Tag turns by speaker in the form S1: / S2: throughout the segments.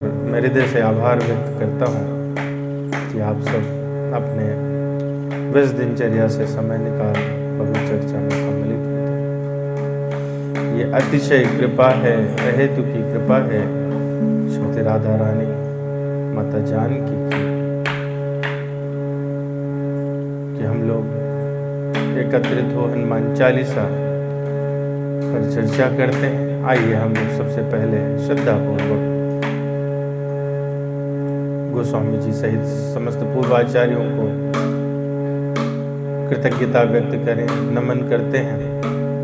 S1: मैं हृदय से आभार व्यक्त करता हूँ कि आप सब अपने व्यस्त दिनचर्या से समय निकाल पवित्र चर्चा में सम्मिलित होते हैं। ये अतिशय कृपा है, अहेतु की कृपा है श्रीमती राधा रानी माता जानकी की कि हम लोग एकत्रित हो हनुमान चालीसा पर चर्चा करते हैं। आइए हम लोग सबसे पहले श्रद्धापूर्वक गोस्वामी जी सहित समस्त पूर्वाचार्यों को कृतज्ञता व्यक्त करें, नमन करते हैं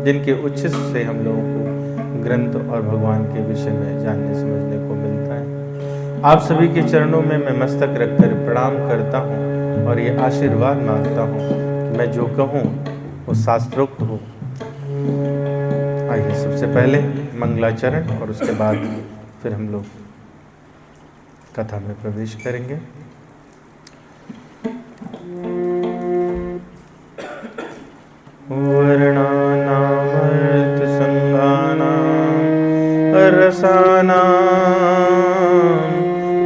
S1: जिनके उच्छिष्ट से हम लोगों को ग्रंथ और भगवान के विषय में जानने समझने को मिलता है। आप सभी के चरणों में मैं मस्तक रखकर प्रणाम करता हूँ और ये आशीर्वाद मांगता हूँ कि मैं जो कहूँ वो शास्त्रोक्त हो। आइए सबसे पहले मंगलाचरण और उसके बाद फिर हम लोग कथा में प्रवेश करेंगे। वर्णानाम अर्थ संगानाम रसानाम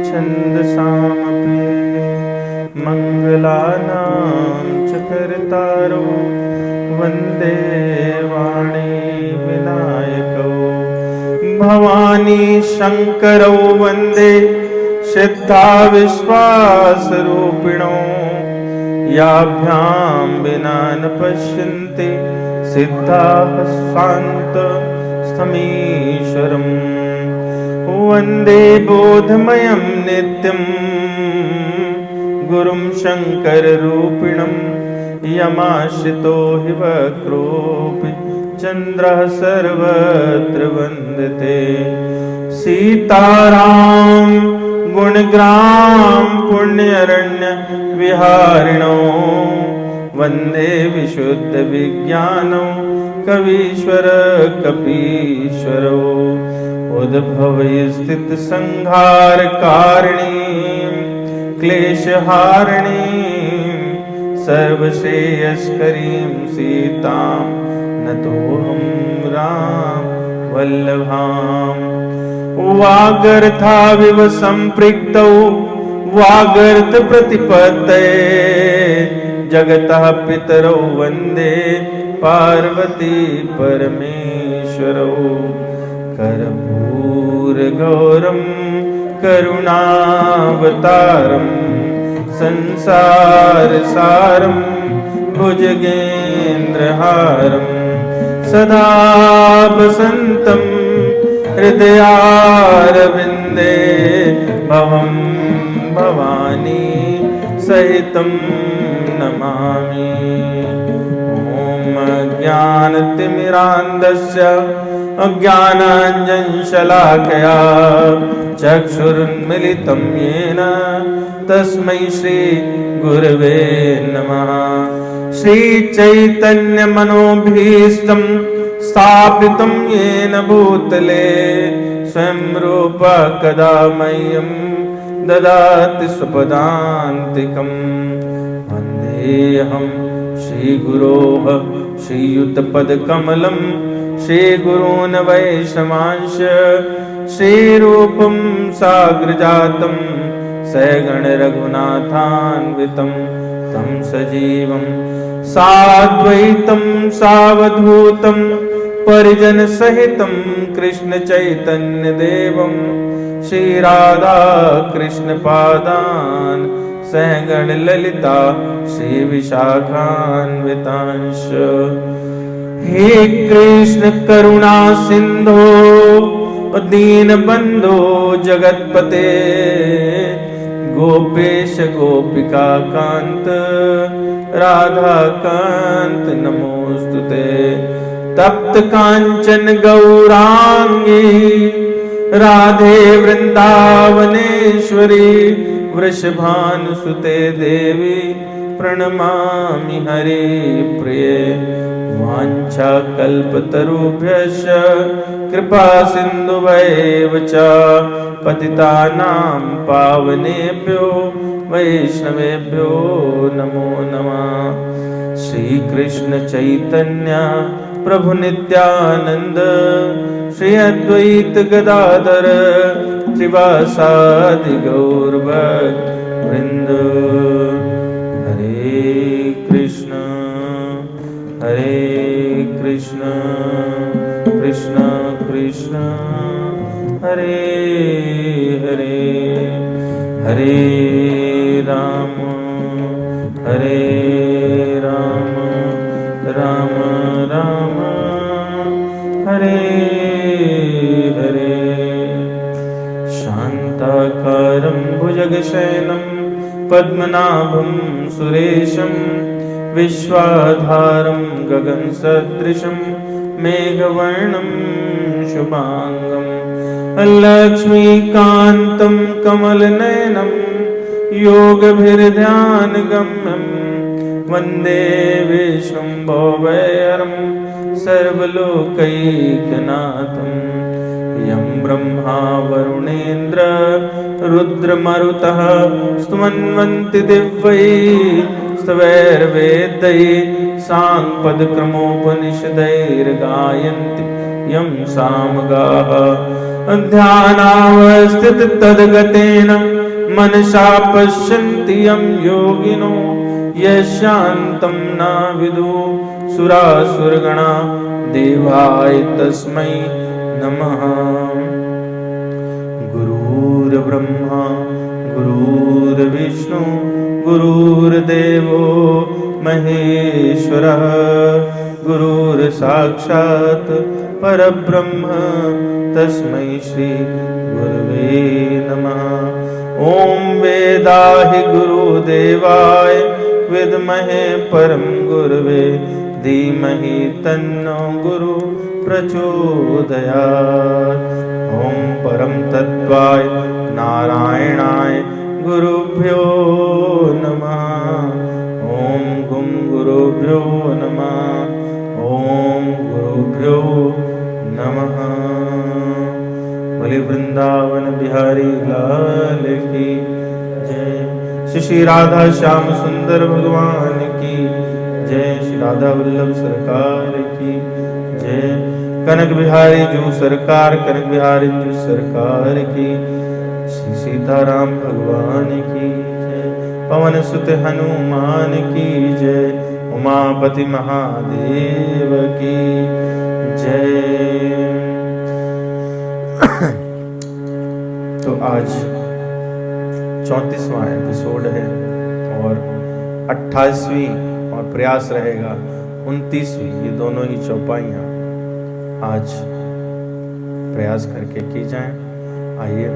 S1: छंदसामपि मंगलानाम च कर्तारो वंदे वाणी विनायको भवानी शंकरौ वंदे सिद्धा विश्वास रूपिणो याभ्यां विना न पश्यन्ति सिद्धाः शान्त स्थमीश्वरम् वन्दे बोधमयं नित्यं गुरुं शङ्कररूपिणं यमाश्रितो हि वक्रोऽपि चन्द्रः सर्वत्र वन्दते सीताराम गुणग्राम पुण्यरण्य विहारिणो वंदे विशुद्ध विज्ञानो कवीश्वर कपीश्वरो उद्भव स्थित संहार कारिणी क्लेशहारिणी सर्वश्रेयस्करीं सीतां नतोऽहं राम वल्लभाम् वागर्थाविव संपृक्तौ वागर्थ प्रतिपत्तये जगतः पितरौ वन्दे पार्वती परमेश्वरौ कर्पूरगौरं करुणावतारं संसारसारं भुजगेन्द्रहारं सदा वसन्तं हृदयारविन्दे भवं भवानी सहितं नमामि। ॐ ज्ञानतिमिरान्धस्य अज्ञानाञ्जनशलाकया चक्षुरुन्मिलितं येन तस्मै श्रीगुरवे नमः। श्रीचैतन्यमनोभीष्टं स्थापितं येन भूतले स्वयं रूपा कदा मह्यं ददाति स्वपदान्तिकं वन्देऽहं श्रीगुरोः श्रीयुतपदकमलं श्रीगुरून् वैष्णवांश श्रीरूपं साग्रजातं सगणरघुनाथान्वितं तं सजीवं साद्वैतं सावधूतं परिजन सहितं कृष्ण चैतन्य देवं श्री राधा कृष्ण पादान सहगण ललिता श्री विशाखान्वितांश। हे कृष्ण करुणा सिंधो दीन बंधो जगतपते गोपेश गोपिका कांत राधा कांत नमोस्तुते। तप्त कांचन गौरांगी राधे वृंदावनेश्वरी वृषभानुसुते देवी प्रणमामि हरि प्रिये। वाञ्छाकल्पतरुभ्यश्च कृपा सिन्धुभैव च पतितानां पावनेभ्यो वैष्णवेभ्यो नमो नमः। श्री कृष्ण चैतन्य प्रभु नित्यानंद श्री अद्वैत गदाधर श्रीवासादि गौर भक्त वृंद। हरे कृष्ण कृष्ण कृष्ण हरे हरे, हरे राम राम राम हरे हरे। शान्ताकारं भुजगशयनं पद्मनाभं सुरेशं विश्वाधारं गगनसदृशं मेघवर्णं शुभांगं लक्ष्मीकान्तं कमलनयनं योगभिर्ध्यानगम्यं वन्दे विष्णुं सर्वलोकैकनाथं। यं ब्रह्मा वरुणेन्द्र रुद्रमरुतः स्तुवन्वन्ति दिव्यैः स्तवैर्वेदैः साङ्गपदक्रमोपनिषदैर्गायन्ति यं सामगाः। ध्यानावस्थिततद्गतेन मनसा पश्यन्ति यं योगिनो यशान्तं न विदुः सुरासुरगणा देवाय तस्मै नमः। गुरुर्ब्रह्मा गुरुर्विष्णु गुरुर्देवो महेश्वरः गुरुर्साक्षात् परब्रह्म तस्मै श्री गुरुवे नमः। ॐ वेदाहि गुरुदेवाय विद्महे परम गुरुवे धीमहि तन्नो गुरु प्रचोदयात्। ॐ परम तत्त्वाय नारायणाय गुरुभ्यो नमः। ॐ गुं गुरुभ्यो नमः। ॐ गुरुभ्यो नमः। बोले वृंदावन बिहारी लाल की जय। श्री राधा श्याम सुंदर भगवान की जय। श्री राधा वल्लभ सरकार की जय। कनक बिहारी जो सरकार, कनक बिहारी जो सरकार की। श्री सीताराम भगवान की जय। पवन सुत हनुमान की जय। उमापति महादेव की जय। तो आज 34वां एपिसोड है और 28वीं और प्रयास रहेगा 29वीं, ये दोनों ही चौपाइयाँ आज प्रयास करके की जाएं। आइए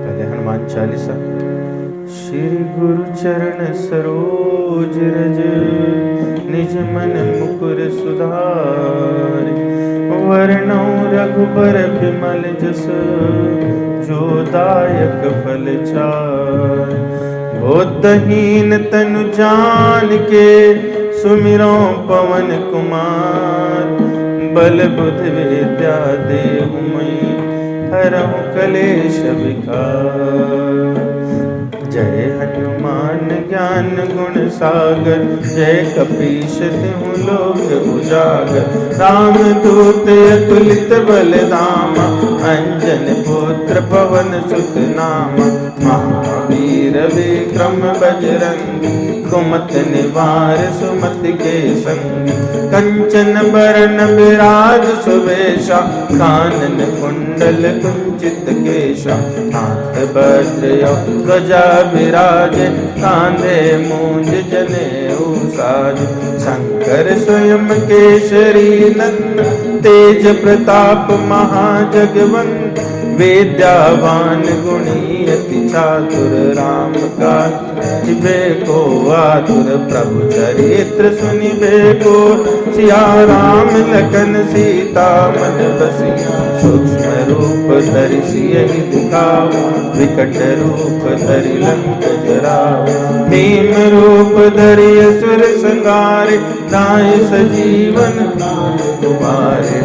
S1: पहले हनुमान चालीसा। श्री गुरु चरण सरोज रज निज मन मुकुर सुधारि वरणो रघुबर बिमल जस जो दायक फल चारि। बुद्धहीन तनु जान के सुमिरो पवन कुमार बल बुद्धि विद्या देहु मई हरहु कलेश विकार। जय हनुमान ज्ञान गुण सागर जय कपीश तिहु लोक उजागर। राम दूत अतुलित बल धामा अंजन पुत्र पवन सुत नामा। महावीर विक्रम बजरंगी कुमत निवार सुमति के संगी। कंचन बरन विराज सुवेशा कानन कुंडल कुंचित केशा। हाथ वज्र ध्वजा विराजे कांधे मूंज जनेऊ साजे। शंकर स्वयं केसरी नंदन तेज प्रताप महाजगवंत। विद्यावान गुणी अति चातुर राम काज को आतुर। प्रभु चरित्र सुनिबे को सिया राम लखन सीता मन बसिया। सूक्ष्म रूप धरि सियहि दिखावा विकट रूप धरि लंक जरावा। भीम रूप धरि असुर संहारे नाय सजीवन तुम्हारे।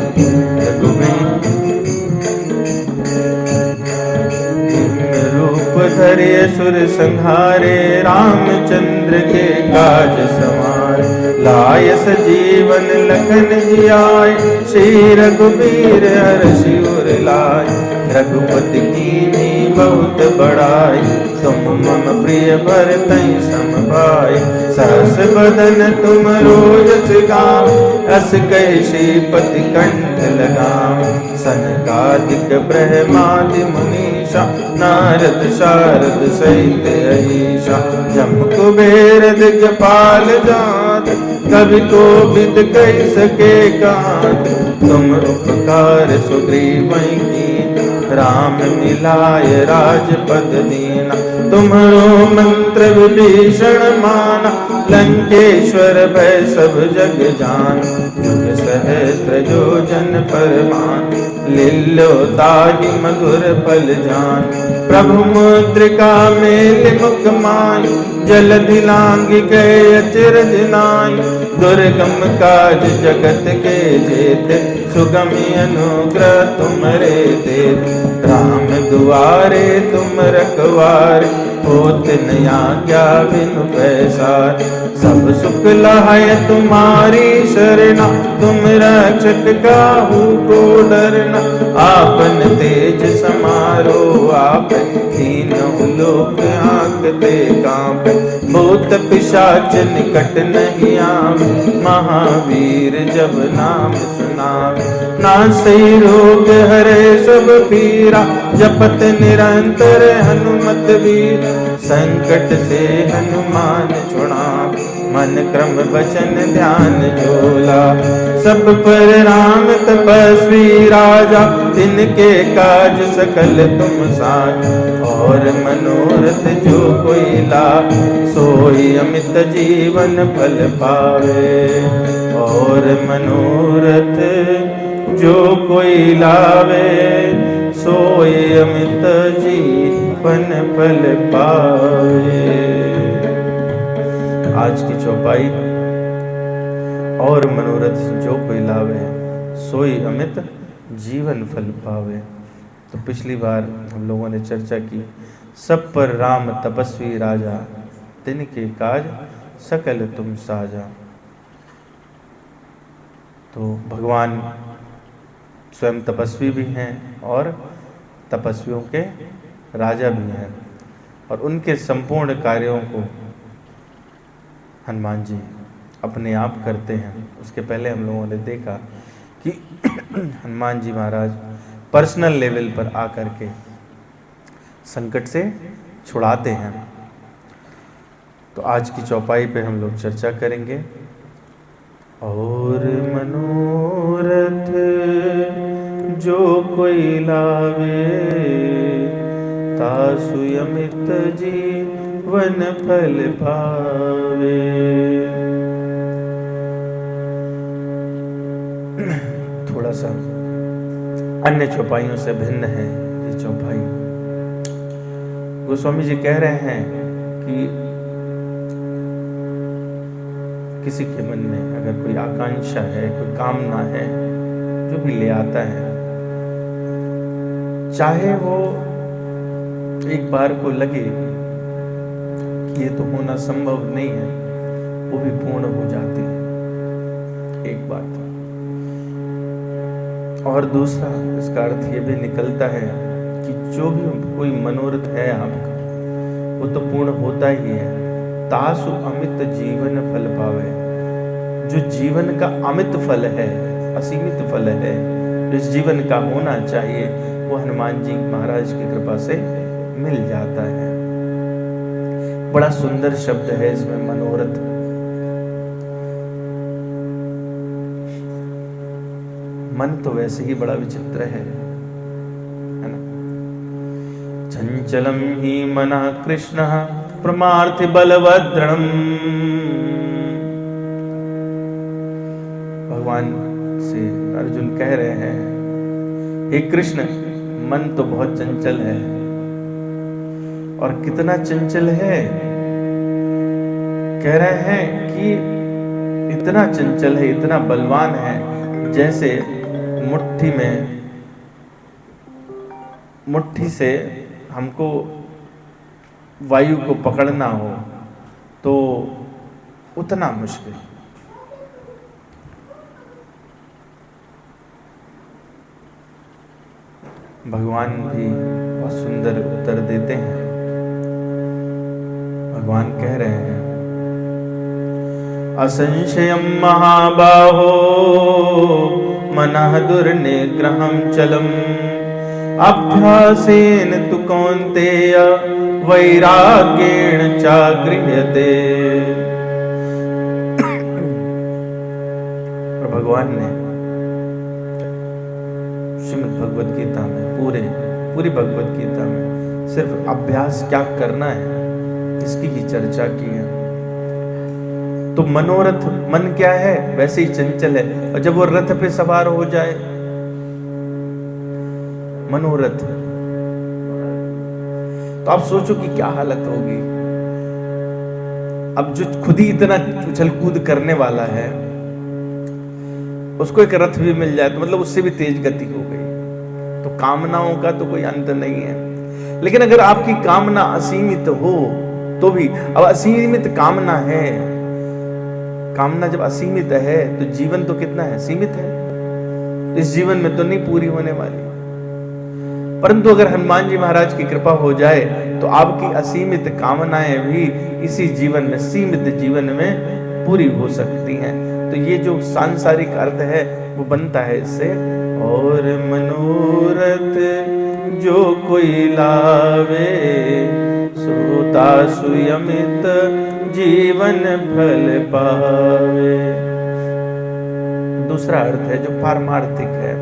S1: धरे असुर संहारे रामचंद्र के काज समारे। लायस जीवन लखन जियाय, श्री रघुबीर हरषि उर लाय। रघुपति कीन्ही बहुत बड़ाई, तुम मम प्रिय भरतहि सम भाई। सहस बदन तुम रोजस गावै, अस कहि श्रीपति कंठ लगावै। सनकादिक ब्रह्मादि मुनीषा, नारद शारद सहित अहीषा। जम कुबेर दिगपाल जात, कवि कोविद कहि सके कात। तुम उपकार सुग्रीवहि कीन्ह, राम मिलाय राजपद दीना। तुम्हरो मंत्र विभीषण माना, लंकेश्वर भय सब जग जान। जुग सहस्त्र योजन पर मान, लील्यो ताहि मधुर फल जान। प्रभु मुद्रिका मेलि मुख माहि, जलधि लांघि गए अचरज नाहि। दुर्गम काज जगत के जेते, सुगमि अनुग्रह तुमरे तेते। राम दुआरे तुम रखवारे, होत न आज्ञा बिनु पैसार। सब सुख लहै तुम्हारी शरणा, तुम रक्षक काहू को डरना। आपन तेज समारो आपै, तीनों लोक आंकते कांपै। भूत पिशाच निकट नहीं आवे, महावीर जब नाम सुनावे। नासै रोग हरै सब पीरा, जपत निरंतर हनुमत वीर। संकट से हनुमान छुड़ावे, मन क्रम वचन ध्यान जोला। सब पर राम तपस्वी राजा, तिनके काज सकल तुम साज। और मनोरथ जो कोई लावे, सोई अमित जीवन फल पावे। और मनोरथ जो कोई लावे, सोई अमित जीवन फल पावे। आज की चौपाई, और मनोरथ जो कोई लावे, सोई अमित जीवन फल पावे। तो पिछली बार हम लोगों ने चर्चा की, सब पर राम तपस्वी राजा, तिनके काज सकल तुम साजा। तो भगवान स्वयं तपस्वी भी हैं और तपस्वियों के राजा भी हैं, और उनके संपूर्ण कार्यों को हनुमान जी अपने आप करते हैं। उसके पहले हम लोगों ने देखा कि हनुमान जी महाराज पर्सनल लेवल पर आकर के संकट से छुड़ाते हैं। तो आज की चौपाई पे हम लोग चर्चा करेंगे। और मनोरथ जो कोई लावे, तासु अमित जीवन फल पावे। थोड़ा सा अन्य चौपाइयों से भिन्न है ये चौपाई। गोस्वामी जी कह रहे हैं कि किसी के मन में अगर कोई आकांक्षा है, कोई कामना है, जो भी ले आता है, चाहे वो एक बार को लगे कि ये तो होना संभव नहीं है, वो भी पूर्ण हो जाती है, एक बात। और दूसरा इसका अर्थ ये भी निकलता है कि जो भी कोई मनोरथ है आपका, वो तो पूर्ण होता ही है। तासु अमित जीवन फल पावे, जो जीवन का अमित फल है, असीमित फल है, जिस जीवन का होना चाहिए, वो हनुमान जी महाराज की कृपा से मिल जाता है। बड़ा सुंदर शब्द है इसमें मनोरथ। मन तो वैसे ही बड़ा विचित्र है ना। चंचलम ही मना कृष्ण प्रमार्थ बलवद्रणम। भगवान से अर्जुन कह रहे हैं, हे कृष्ण, मन तो बहुत चंचल है। और कितना चंचल है, कह रहे हैं कि इतना चंचल है, इतना बलवान है, जैसे मुट्ठी से हमको वायु को पकड़ना हो तो उतना मुश्किल, भगवान भी बहुत सुंदर उत्तर देते हैं। भगवान कह रहे हैं, असंशयम महाबाहो मनः दुर्निग्रहं चलम अभ्यासेन तु कौन्तेय वैराग्येण च गृह्यते। और भगवान ने श्रीमद् भगवद गीता में पूरी भगवद गीता में सिर्फ अभ्यास क्या करना है इसकी ही चर्चा की है। तो मनोरथ, मन क्या है वैसे ही चंचल है, और जब वो रथ पे सवार हो जाए, मनोरथ, तो आप सोचो कि क्या हालत होगी। अब जो खुद ही इतना उछल कूद करने वाला है, उसको एक रथ भी मिल जाए तो मतलब उससे भी तेज गति हो गई। तो कामनाओं का तो कोई अंत नहीं है। लेकिन अगर आपकी कामना असीमित हो तो भी, अब असीमित कामना है, कामना जब असीमित है तो जीवन तो कितना है, सीमित है। इस जीवन में तो नहीं पूरी होने वाली। परंतु अगर हनुमान जी महाराज की कृपा हो जाए तो आपकी असीमित कामनाएं भी इसी जीवन में, सीमित जीवन में पूरी हो सकती हैं। तो ये जो सांसारिक अर्थ है वो बनता है इससे। और मनोरथ जो कोई लावे सोता सुयमित जीवन फल पावे। दूसरा अर्थ है जो पारमार्थिक है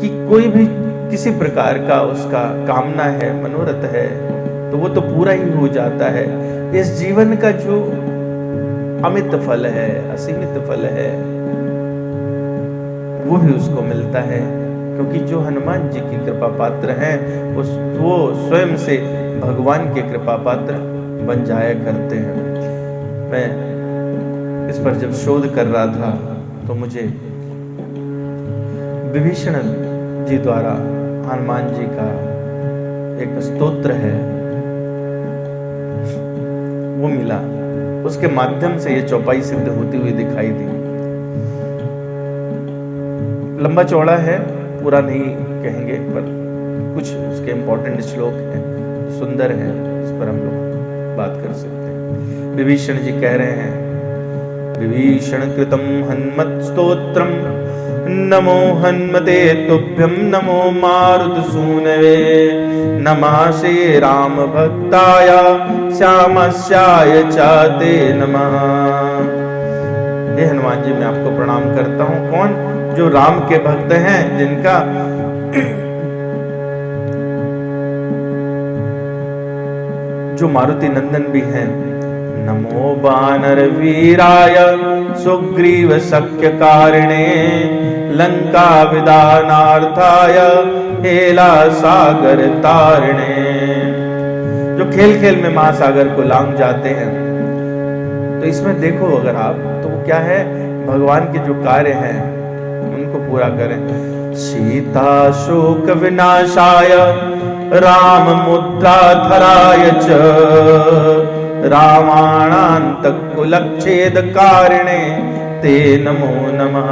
S1: कि कोई भी किसी प्रकार का उसका कामना है, मनोरथ है, तो वो तो पूरा ही हो जाता है। इस जीवन का जो अमित फल है, असीमित फल है, वो भी उसको मिलता है। क्योंकि जो हनुमान जी की कृपा पात्र हैं वो स्वयं से भगवान के कृपा पात्र बन जाया करते हैं। मैं इस पर जब शोध कर रहा था तो मुझे विभीषण जी द्वारा हनुमान जी का एक स्तोत्र है वो मिला। उसके माध्यम से ये चौपाई सिद्ध होती हुई दिखाई दी। लंबा चौड़ा है, पूरा नहीं कहेंगे, पर कुछ उसके इंपॉर्टेंट श्लोक हैं, सुंदर हैं, इस पर हम लोग बात कर सकते हैं। विभीषण जी कह रहे हैं, विभीषण कृतम हनुमत स्तोत्रम नमो हनुमते तुभ्यम नमो मारुत सूनवे नमासे राम भक्ताय श्यामस्याय चाते नमः। हे हनुमान जी, मैं आपको प्रणाम करता हूँ। कौन? जो राम के भक्त हैं, जिनका जो मारुति नंदन भी हैं। नमो बानर वीराय सुग्रीव सख्य कारिणे लंका विदानार्थाय हेला सागर तारिणे। जो खेल खेल में महासागर को लांग जाते हैं। तो इसमें देखो अगर आप, तो वो क्या है, भगवान के जो कार्य हैं उनको पूरा करें। सीता शोक विनाशाय राम मुद्राधराय च रामाणान्तकुलच्छेद कारिणे ते नमो नमः।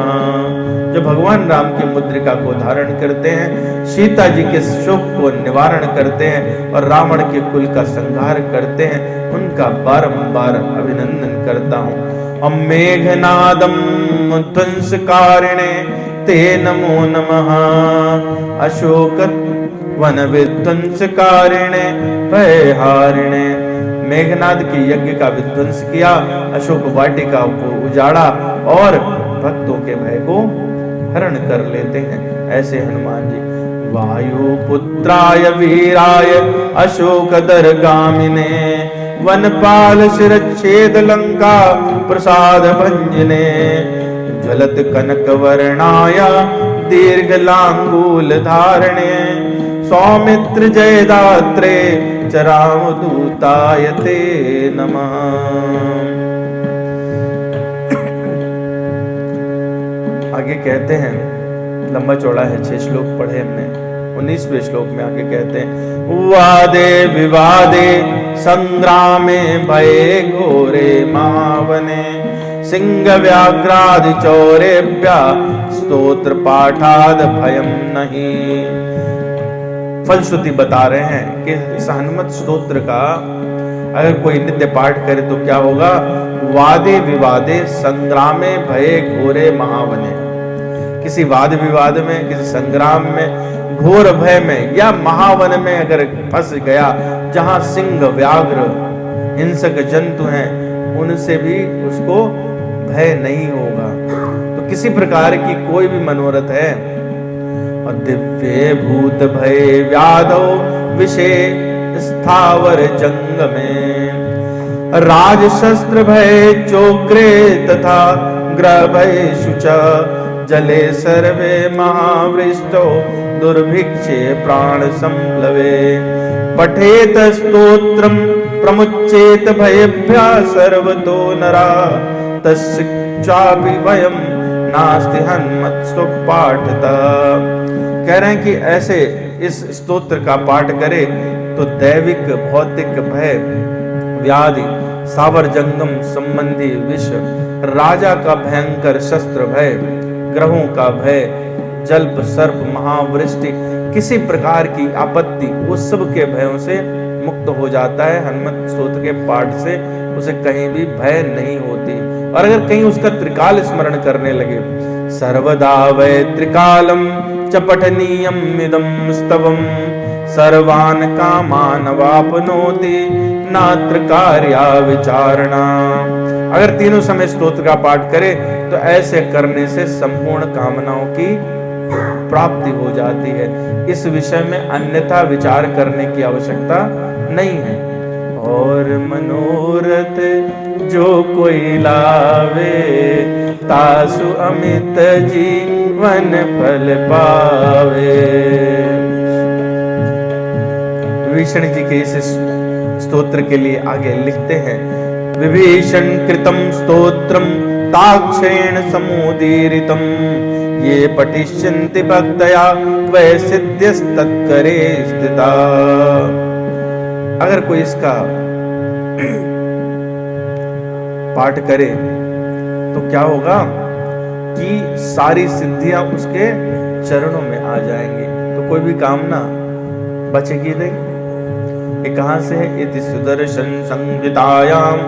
S1: जो भगवान राम की मुद्रिका को धारण करते हैं, सीता जी के शोक को निवारण करते हैं और रावण के कुल का संहार करते हैं, उनका बारंबार अभिनंदन करता हूँ। मेघनादम ध्वंसकारिणे ते नमो नमः। अशोक वन विध्वंसकारिणे भयहारिणे। मेघनाद के यज्ञ का विध्वंस किया, अशोक वाटिका को उजाड़ा और भक्तों के भय को हरण कर लेते हैं। ऐसे हनुमान जी। वायु पुत्राय वीराय अशोक दरगामिने वनपाल शिरच्छेद लंका प्रसाद भंजने ज्वलत कनक वर्णाय दीर्घ लांगूल धारणे सौमित्र जयदात्रे च रामदूताय ते नमः। आगे कहते हैं, लंबा चौड़ा है, 6 श्लोक पढ़े हमने। 19वें श्लोक में आगे कहते हैं, वादे विवादे संग्रामे भये घोरे महावने सिंह व्याघ्रादि चौरेभ्या स्तोत्र पाठाद भयम नहीं। फलश्रुति बता रहे हैं कि इस हनुमत स्तोत्र का अगर कोई नित्य पाठ करे तो क्या होगा? वादे विवादे संग्रामे भये घोरे महावने। किसी वाद विवाद में, किसी संग्राम में, घोर भय में या महावन में अगर फंस गया, जहां सिंह व्याघ्र हिंसक जंतु हैं, उनसे भी उसको भय नहीं होगा। तो किसी प्रकार की कोई भी मनोरथ है, और दिव्य भूत भय व्याधो विषय स्थावर जंग में, राज शस्त्र भय चोग्रे तथा ग्रह भय शुचा, जले सर्वे महावृष्टो दुर्भिक्षे प्राण संप्लवे, पठेत स्तोत्रम प्रमुच्चेत भयभ्यः सर्वतो नरा, तस्यापि भयम् नास्ति हनुमत्सु पाठतः। कह रहे हैं कि ऐसे इस स्तोत्र का पाठ करे तो दैविक भौतिक भय, व्याधि, सावर जंगम संबंधी विष, राजा का भयंकर शस्त्र भय, ग्रहों का भय, जल्प सर्प महावृष्टि, किसी प्रकार की आपत्ति, उस सब के भयों से मुक्त हो जाता है। हनुमत स्तोत्र के पाठ से उसे कहीं भी भय नहीं होती। और अगर कहीं उसका त्रिकाल स्मरण करने लगे, सर्वदा वै त्रिकालम च पठनीयम इदं स्तवम, सर्वान् कामान् वाप्नोति नात्र कार्या विचारणा। अगर तीनों समय स्तोत्र का पाठ करे तो ऐसे करने से संपूर्ण कामनाओं की प्राप्ति हो जाती है। इस विषय में अन्यथा विचार करने की आवश्यकता नहीं है। और मनोरथ जो कोई लावे, तासु अमित जीवन फल पावे। विभीषण जी के इस स्तोत्र के लिए आगे लिखते हैं, विभीषण कृतम स्तोत्रम ताक्षेण समुदीरितम, ये पठिष्यन्ति भक्तया वै सिद्ध्यस्तत्करे स्थिता। अगर कोई इसका पाठ करे तो क्या होगा कि सारी सिद्धियां उसके चरणों में आ जाएंगी, तो कोई भी कामना बचेगी नहीं। ये कहां से है? इति सुदर्शन संहितायाम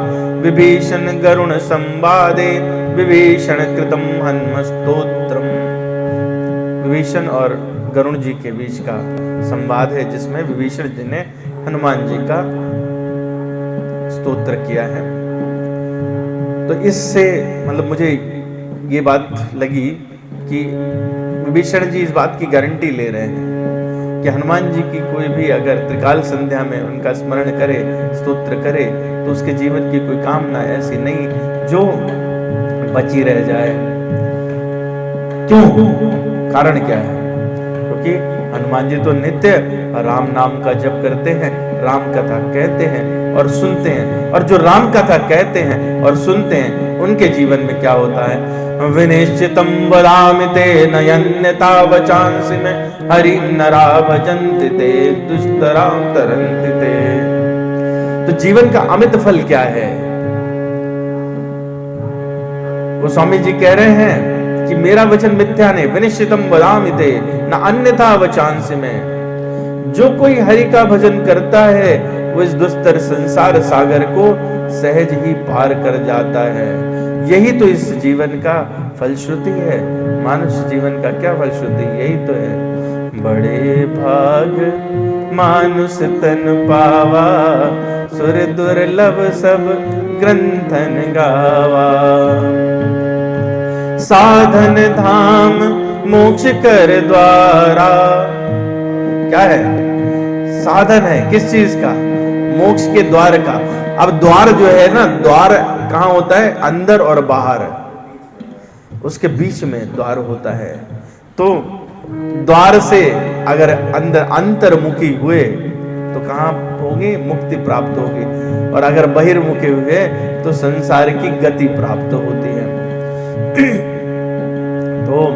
S1: विभीषण गरुण संवादे विभीषण कृतम हनुमत स्तोत्रम। विभीषण और गरुण जी के बीच का संवाद है, जिसमें विभीषण जी ने हनुमान जी का स्तोत्र किया है। तो इससे मतलब मुझे ये बात लगी कि विभीषण जी इस बात की गारंटी ले रहे हैं कि हनुमान जी की कोई भी अगर त्रिकाल संध्या में उनका स्मरण करे, स्तोत्र करे, तो उसके जीवन की कोई कामना ऐसी नहीं जो बची रह जाए। क्यों? कारण क्या है? क्योंकि हनुमान जी तो नित्य राम नाम का जप करते हैं, राम कथा कहते हैं और सुनते हैं, और जो राम कथा कहते हैं और सुनते हैं उनके जीवन में क्या होता है? विनिश्चितम वदामि ते नयन्यता वचांसि में, हरि नरा भजन्ति ते दुष्टराम तरन्ति ते। तो जीवन का अमित फल क्या है? वो स्वामी जी कह रहे हैं कि मेरा वचन मिथ्या नहीं, विनिश्चितम वदामि ते न अन्यथा वचांसि में। जो कोई हरि का भजन करता है वो इस दुस्तर संसार सागर को सहज ही पार कर जाता है। यही तो इस जीवन का फलश्रुति है। मानुष्य जीवन का क्या फलश्रुति? यही तो है, बड़े भाग मानुष तन पावा, सुर दुर्लभ सब ग्रंथन गावा, साधन धाम मोक्ष कर द्वारा। क्या है? साधन है किस चीज का? मोक्ष के द्वार का। अब द्वार जो है ना, द्वार कहां होता है? अंदर और बाहर, उसके बीच में द्वार होता है। तो द्वार से अगर अंदर अंतर्मुखी हुए तो कहां होगी? मुक्ति प्राप्त होगी। और अगर बहिर्मुखी हुए तो संसार की गति प्राप्त होती है। तो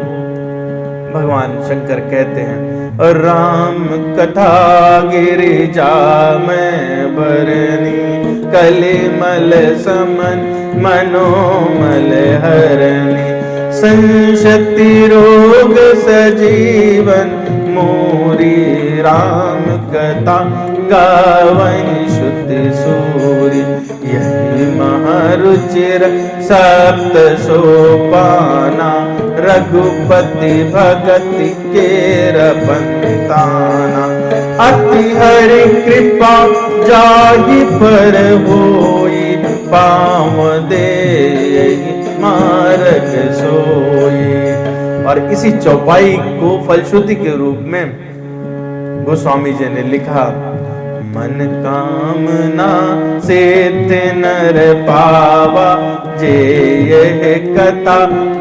S1: भगवान शंकर कहते हैं, राम कथा गिरिजा में बरनी, कलिमल समन मनोमल हरनी, संशति रोग सजीवन मोरी राम कथा गावई श्रुति सूरी यही महारुचिर सप्त सोपाना रघुपति भगति केर बंताना अति हरि कृपा जाहि पर होई पाम दे मार्ग सोई। और इसी चौपाई को फलश्रुति के रूप में गोस्वामी जी ने लिखा, मन कामना सिद्ध नर पावा जे यह कथा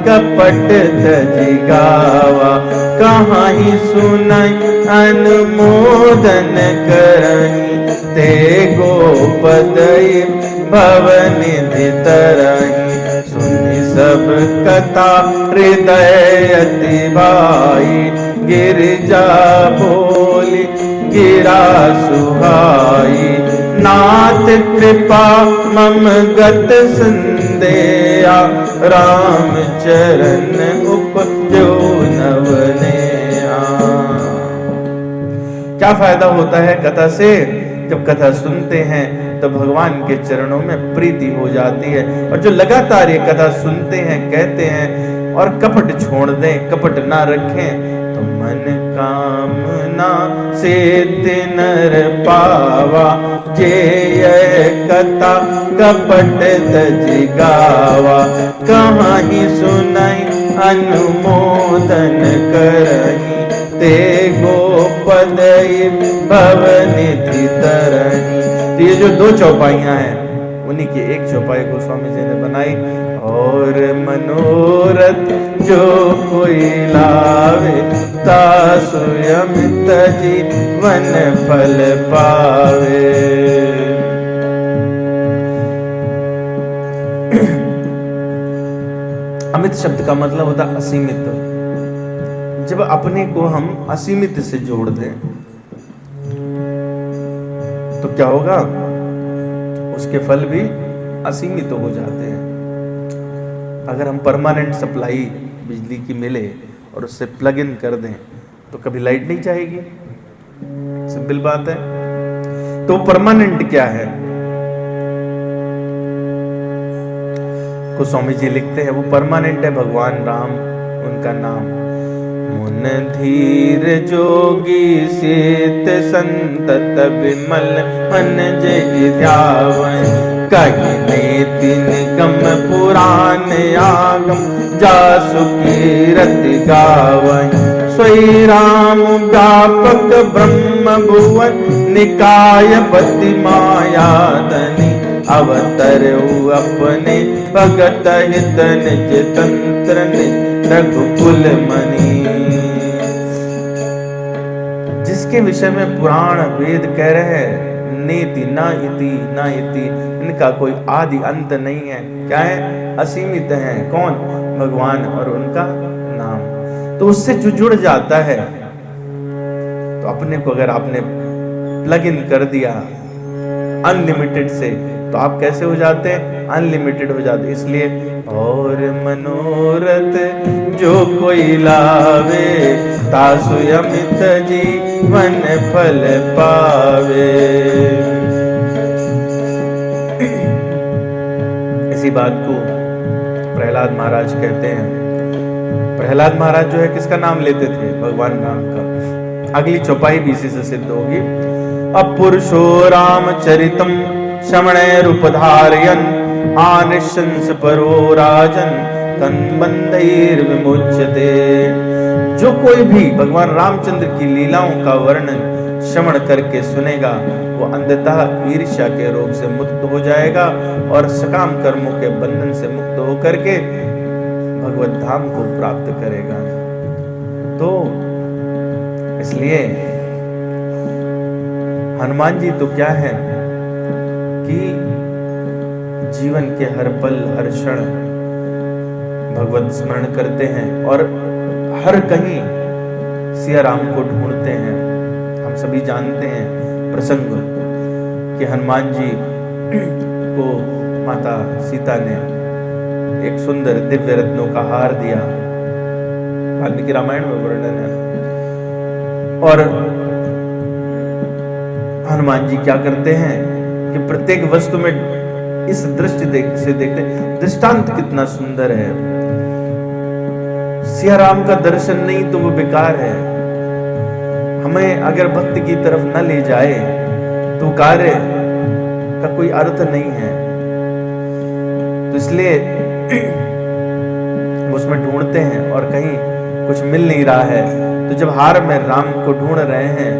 S1: कपट तजी गावा कहाँ ही सुनाई अनुमोदन करही ते गोपदई भवनिधि तरही सुनि सब कथा हृदय अति भाई गिरिजा बोली गिरा सुहाई नाथ कृपा मम गत संदेया राम चरण उपजो नवनेया। क्या फायदा होता है कथा से? जब कथा सुनते हैं तो भगवान के चरणों में प्रीति हो जाती है। और जो लगातार ये कथा सुनते हैं, कहते हैं और कपट छोड़ दें, कपट ना रखें, तो मन कामना सिद्ध नर पावा जे यह कथा कपट तजी गावा कहाँ ही सुनाई अनुमोदन करही ते गोपदई भवनिधि तरही। तो ये जो दो चौपाइयां हैं, उन्हीं की एक चौपाई गोस्वामी जी ने बनाई। और मनोरथ जो कोई लावे तासु अमित जीवन फल पावे। अमित शब्द का मतलब होता है असीमित। जब अपने को हम असीमित से जोड़ दें तो क्या होगा? उसके फल भी असीमित हो जाते हैं। अगर हम परमानेंट सप्लाई बिजली की मिले और उससे प्लग इन कर दें तो कभी लाइट नहीं जाएगी, सिंपल बात है। तो परमानेंट क्या है? गोस्वामी जी लिखते हैं वो परमानेंट है भगवान राम, उनका नाम। मुन धीर जोगी सित संतत विमल मन जय ध्यावन कहीं नेति निगम पुराण आगम जासु कीरत गावै सोई राम व्यापक ब्रह्म भुवन निकाय पति मायादनि अवतर अपने भगत हित निज तंत्र निज रघुकुल मणि। जिसके विषय में पुराण वेद कह रहे हैं नेति ना इति, इनका कोई आदि अंत नहीं है। क्या है? असीमित है। कौन? भगवान और उनका नाम। तो उससे जो जुड़ जाता है, तो अपने को अगर आपने प्लग इन कर दिया अनलिमिटेड से, तो आप कैसे हो जाते हैं? अनलिमिटेड हो जाते। इसलिए और मनोरथ जो कोई लावे तासु अमित जीवन फल पावे। इसी बात को प्रहलाद महाराज कहते हैं। प्रहलाद महाराज जो है किसका नाम लेते थे? भगवान राम का। अगली चौपाई भी इसी से सिद्ध होगी। अपुरुषो रामचरितम शमणैरुपधारयन् आनिशंस परो राजन तन्बन्धैर विमुच्यते। जो कोई भी भगवान रामचंद्र की लीलाओं का वर्णन श्रवण करके सुनेगा वो अंधतः ईर्ष्या के रोग से मुक्त हो जाएगा और सकाम कर्मों के बंधन से मुक्त होकर के भगवत धाम को प्राप्त करेगा। तो इसलिए हनुमान जी तो क्या है कि जीवन के हर पल हर क्षण भगवत स्मरण करते हैं और हर कहीं सिया राम को ढूंढते हैं। हम सभी जानते हैं प्रसंग कि हनुमान जी को माता सीता ने एक सुंदर दिव्य रत्नों का हार दिया। वाल्मीकि रामायण में वर्णन है। और हनुमान जी क्या करते हैं कि प्रत्येक वस्तु में इस दृष्टि से देखते, दृष्टांत कितना सुंदर है। सिया राम का दर्शन नहीं तो वो बेकार है। हमें अगर भक्ति की तरफ न ले जाए तो कार्य का कोई अर्थ नहीं है। तो इसलिए उसमें ढूंढते हैं और कहीं कुछ मिल नहीं रहा है। तो जब हार में राम को ढूंढ रहे हैं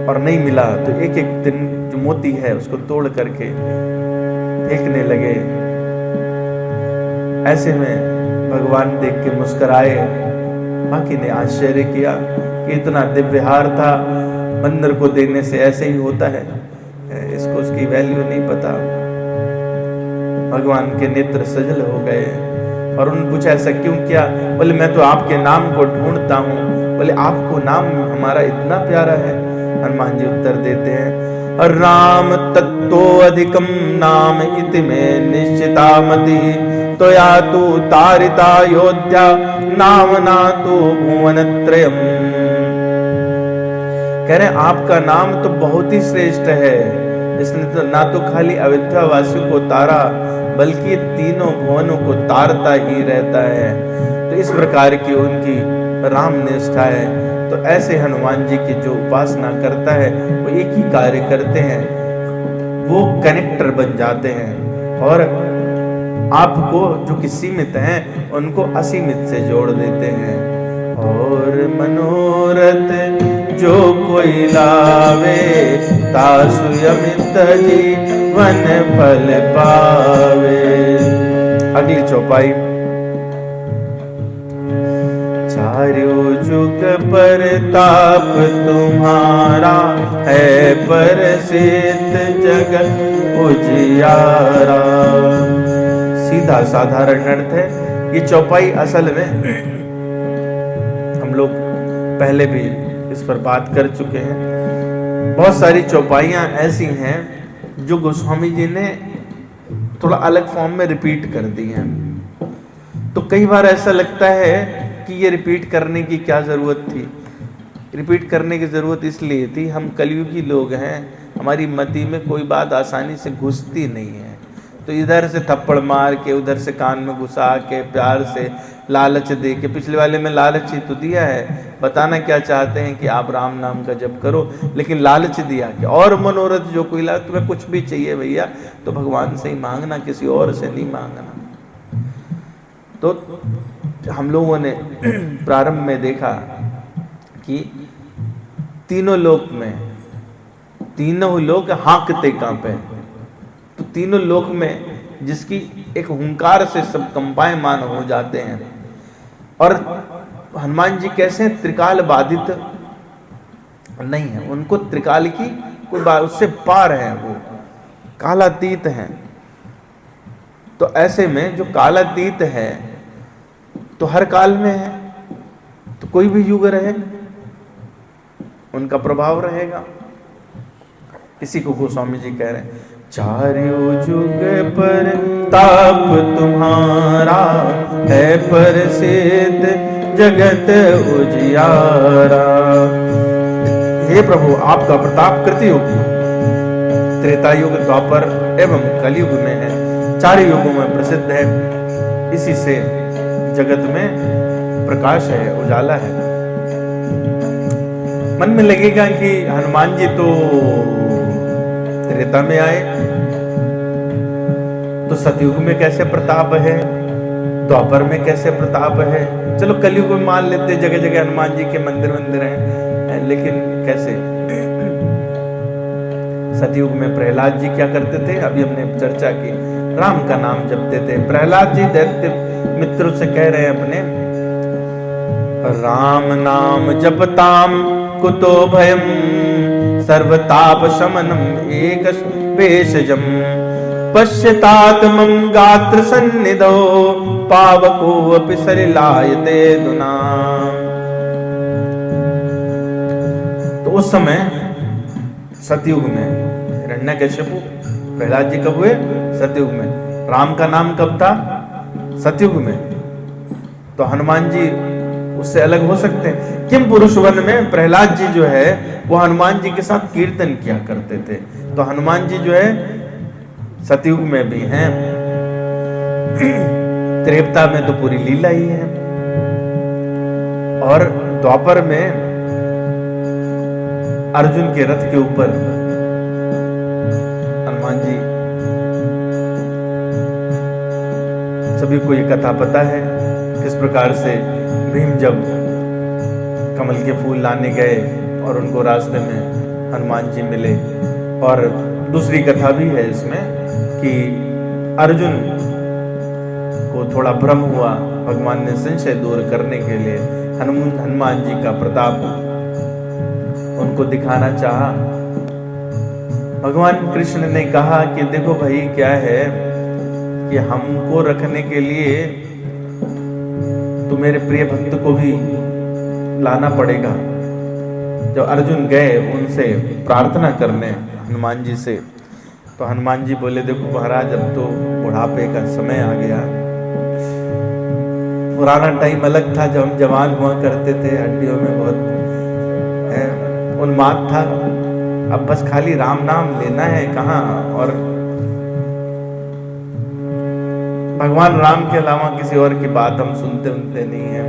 S1: और नहीं मिला तो एक एक दिन जो मोती है उसको तोड़ करके फेंकने लगे। ऐसे में भगवान देख के मुस्कुराए। बाकी ने आश्चर्य किया कि इतना दिव्य हार था, बंदर को देने से ऐसे ही होता है, इसको उसकी वैल्यू नहीं पता। भगवान के नेत्र सजल हो गए और उन्होंने पूछा ऐसा क्यों किया? बोले मैं तो आपके नाम को ढूंढता हूँ। बोले आपको नाम हमारा इतना प्यारा है? हनुमान जी उत्तर देते हैं, राम तत्तो अधिकम नाम इति में निश्चिता मति, तो या तू तारिता योध्या नाम ना तो भुवन त्रयम। कह रहे आपका नाम तो बहुत ही श्रेष्ठ है, इसने तो ना तो खाली अयोध्या वासियों को तारा बल्कि तीनों भुवनों को तारता ही रहता है। तो इस प्रकार की उनकी राम निष्ठा है। तो ऐसे हनुमान जी की जो उपासना करता है वो एक ही कार्य करते हैं, वो कनेक्टर बन जाते हैं और आपको जो कि सीमित हैं उनको असीमित से जोड़ देते हैं। और मनोरथ जो कोई लावे तासु अमित जीवन फल पावे। अगली चौपाई। चारों जुग पर ताप तुम्हारा है, प्रसिद्ध जगत उजियारा। सीधा साधारण अर्थ है। ये चौपाई असल में हम लोग पहले भी इस पर बात कर चुके हैं। बहुत सारी चौपाइयां ऐसी हैं जो गोस्वामी जी ने थोड़ा अलग फॉर्म में रिपीट कर दी हैं। तो कई बार ऐसा लगता है कि ये रिपीट करने की क्या जरूरत थी। रिपीट करने की जरूरत इसलिए थी, हम कलयुगी लोग हैं, हमारी मति में कोई बात आसानी से घुसती नहीं है। तो इधर से थप्पड़ मार के उधर से कान में घुसा के प्यार से लालच दे के, पिछले वाले में लालच ही तो दिया है, बताना क्या चाहते हैं कि आप राम नाम का जप करो, लेकिन लालच दिया कि और मनोरथ जो कोई ला, तुम्हें कुछ भी चाहिए भैया तो भगवान से ही मांगना, किसी और से नहीं मांगना। तो हम लोगों ने प्रारंभ में देखा कि तीनों लोक में तीनों लोक हाँकते कांपे। तो तीनों लोक में जिसकी एक हुंकार से सब कंपायमान हो जाते हैं। और हनुमान जी कैसे त्रिकाल बाधित नहीं है, उनको त्रिकाल की कोई बात, उससे पार है, वो कालातीत हैं। तो ऐसे में जो कालातीत है तो हर काल में है, तो कोई भी युग रहे उनका प्रभाव रहेगा। इसी को गोस्वामी जी कह रहे हैं, चारों जुग पर ताप तुम्हारा है, प्रसिद्ध जगत उजियारा। हे प्रभु आपका प्रताप कृतयुग, त्रेता युग, द्वापर एवं कलयुग में है, चार युगों में प्रसिद्ध है। इसी से जगत में प्रकाश है, उजाला है। मन में लगेगा कि हनुमान जी तो त्रेता में आए, तो सतयुग में कैसे प्रताप है, द्वापर में कैसे प्रताप है। चलो कलयुग में मान लेते जगह जगह हनुमान जी के मंदिर हैं, लेकिन कैसे। सतयुग में प्रहलाद जी क्या करते थे, अभी हमने चर्चा की, राम का नाम जपते थे। प्रहलाद जी दैत्य मित्रों से कह रहे हैं अपने, राम नाम जपताम कुतो भयम, सर्वताप शमनम एक भेषजम, पश्यतात्मं गात्र सन्निधो, पावको अपि सलिलायते दुना। तो उस समय सतयुग में हिरण्यकश्यपु, प्रहलाद जी कब हुए? सतयुग में। राम का नाम कब था? सतयुग में। तो हनुमान जी उससे अलग हो सकते हैं। किम पुरुष वन में प्रहलाद जी जो है वो हनुमान जी के साथ कीर्तन किया करते थे। तो हनुमान जी जो है सतयुग में भी हैं, त्रेता में तो पूरी लीला ही है, और द्वापर में अर्जुन के रथ के ऊपर हनुमान जी, सभी को ये कथा पता है किस प्रकार से भीम जब कमल के फूल लाने गए और उनको रास्ते में हनुमान जी मिले। और दूसरी कथा भी है इसमें कि अर्जुन को थोड़ा भ्रम हुआ, भगवान ने संशय दूर करने के लिए हनुमान जी का प्रताप उनको दिखाना चाहा। भगवान कृष्ण ने कहा कि देखो भाई क्या है कि हमको रखने के लिए तो मेरे प्रिय भक्त को भी लाना पड़ेगा। जब अर्जुन गए उनसे प्रार्थना करने हनुमान जी से, तो हनुमान जी बोले देखो महाराज अब तो बुढ़ापे का समय आ गया, पुराना टाइम अलग था जब हम जवान हुआ करते थे, हड्डियों में बहुत उन्माद था, अब बस खाली राम नाम लेना है कहाँ, और भगवान राम के अलावा किसी और की बात हम सुनते नहीं है।